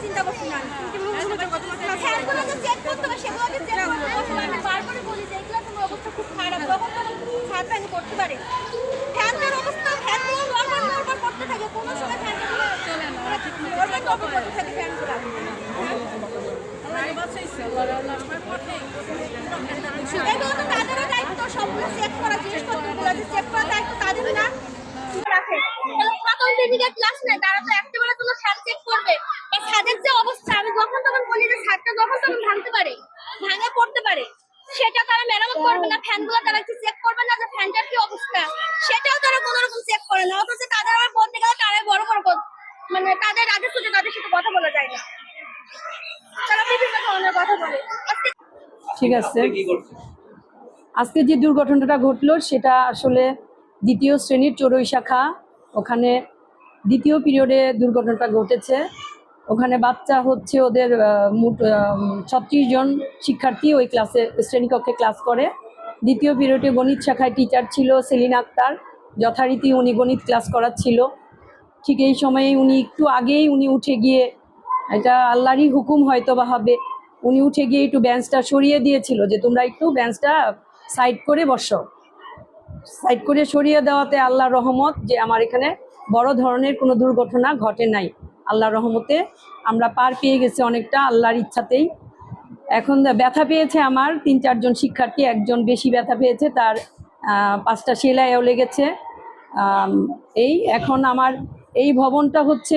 চিন্তা করছি না ফ্যানগুলো যে চেক করতে হবে সেগুলোকে চেক করতে হবে। আমি বারবারই বলি যে এগুলো তোমার অবস্থা খুব খারাপ, তখন ছাদ ফ্যান করতে পারে। ফ্যানটার অবস্থা ফ্যানগুলো নরমাল করতে থাকে, কোনো সময় ফ্যানগুলো চলে না, নরমাল করতে থাকে ফ্যানগুলো। এগুলো তো তাদেরও দায়িত্ব, সবগুলো চেক করা, জিনিসপত্রগুলো যে চেক করার দায়িত্ব তাদের না। ক্লাস নেই, তারা তো একটা বেলা তোমার ফ্যান চেক করবে। ছাদের যে অবস্থা, আমি যখন তখন বলি যে ছাদটা যখন তখন ভাঙতে পারে, ভাঙে পড়তে পারে, সেটা তারা মেরামত করবে না। ফ্যানগুলো তারা একটু চেক করবে না যে ফ্যানটার কি অবস্থা, সেটাও তারা কোনো রকম চেক করে না। অথচ তাদের আবার বলতে গেলে তারাই বড় বড় মানে তাদের তাদের সাথে কথা বলা যায় না, তারা বিভিন্ন ধরনের কথা বলে। ঠিক আছে, আজকে যে দুর্ঘটনাটা ঘটলো সেটা আসলে দ্বিতীয় শ্রেণীর চড়ুই শাখা, ওখানে দ্বিতীয় পিরিয়ডে দুর্ঘটনাটা ঘটেছে। ওখানে বাচ্চা হচ্ছে ওদের মোট 36 জন শিক্ষার্থী ওই ক্লাসে শ্রেণীকক্ষে ক্লাস করে। দ্বিতীয় পিরিয়ডে গণিত শাখায় টিচার ছিল সেলিনা আক্তার, যথারীতি উনি গণিত ক্লাস করাচ্ছিল। ঠিক এই সময়ে উনি একটু আগেই উঠে গিয়ে, এটা আল্লাহরই হুকুম হয়তো বা হবে, উনি উঠে গিয়ে একটু বেঞ্চটা সরিয়ে দিয়েছিল যে তোমরা একটু বেঞ্চটা সাইড করে বসো। সাইড করে সরিয়ে দেওয়াতে আল্লাহর রহমত যে আমার এখানে বড় ধরনের কোনো দুর্ঘটনা ঘটে নাই। আল্লাহর রহমতে আমরা পার পেয়ে গেছি অনেকটা, আল্লাহর ইচ্ছাতেই। এখন ব্যথা পেয়েছে আমার 3-4 জন শিক্ষার্থী, একজন বেশি ব্যথা পেয়েছে, তার 5টা সেলাইও লেগেছে। এই এখন আমার এই ভবনটা হচ্ছে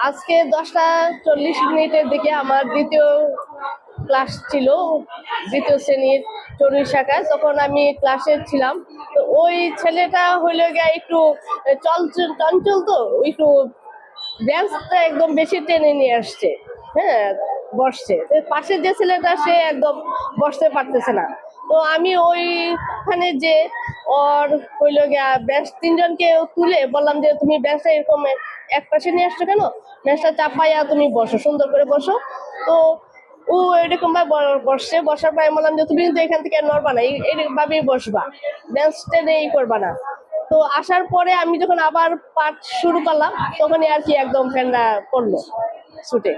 আজকে 10:40 দিকে আমার দ্বিতীয় ক্লাস ছিল, দ্বিতীয় শ্রেণীর চড়ুই শাখায়। তখন আমি ক্লাসে ছিলাম। তো ওই ছেলেটা হইলে গিয়ে একটু চঞ্চল, তো একটু বেঞ্চটা একদম বেশি টেনে নিয়ে আসছে, হ্যাঁ, বসছে। পাশের যে ছেলেটা সে একদম বসতে পারতেছে না। তো আমি ওইখানে যে ওর হইল গিয়া বেঞ্চ 3 জনকে তুলে বললাম যে তুমি বেঞ্চটা এরকম এক পাশে নিয়ে আসছো কেন, বেঞ্চটা চাপাইয়া তুমি বসো, সুন্দর করে বসো। তো ও এরকম ভাবে বসছে। বসার পর আমি বললাম যে তুমি কিন্তু এখান থেকে নড়বা না, এইভাবেই বসবা, বেঞ্চ টেনে করবা না। তো আসার পরে আমি যখন আবার পাঠ শুরু করলাম তখনই আর কি একদম ফ্যানটা পড়লো ছুটে।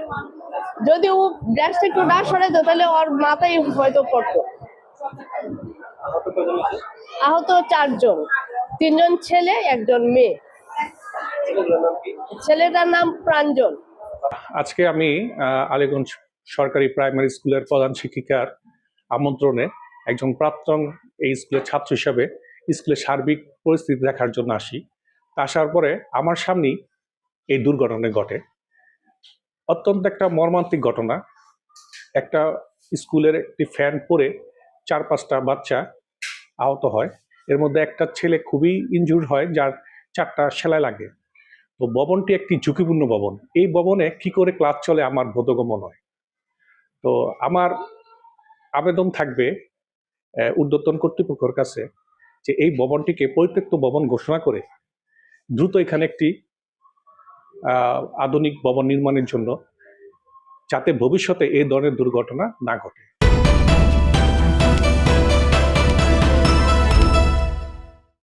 যদি ও ব্যাসটা একটু না সরাই দিত তাহলে ওর মাথায় হয়তো পড়তো। আহত 4 জন, 3 জন ছেলে 1 জন মেয়ে। ছেলেটার নাম প্রাঞ্জল। আজকে আমি আলীগঞ্জ সরকারি প্রাইমারি স্কুলের প্রধান শিক্ষিকার আমন্ত্রণে একজন প্রাক্তন এই স্কুলের ছাত্র হিসাবে স্কুলের সার্বিক পরিস্থিতি দেখার জন্য আসি। আসার পরে আমার সামনেই এই দুর্ঘটনা ঘটে। অত্যন্ত একটা মর্মান্তিক ঘটনা। একটা স্কুলের একটি ফ্যান পড়ে 4-5টা বাচ্চা আহত হয়। এর মধ্যে একটা ছেলে খুবই ইনজুর্ড হয়, যার 4টা সেলাই লাগে। তো ভবনটি একটি ঝুঁকিপূর্ণ ভবন। এই ভবনে কি করে ক্লাস চলে আমার বোধগম্য নয়। তো আমার আবেদন থাকবে ঊর্ধ্বতন কর্তৃপক্ষের কাছে যে এই ভবনটিকে পরিত্যক্ত ভবন ঘোষণা করে দ্রুত এখানে একটি আধুনিক ভবন নির্মাণের জন্য, যাতে ভবিষ্যতে এই ধরনের দুর্ঘটনা না ঘটে।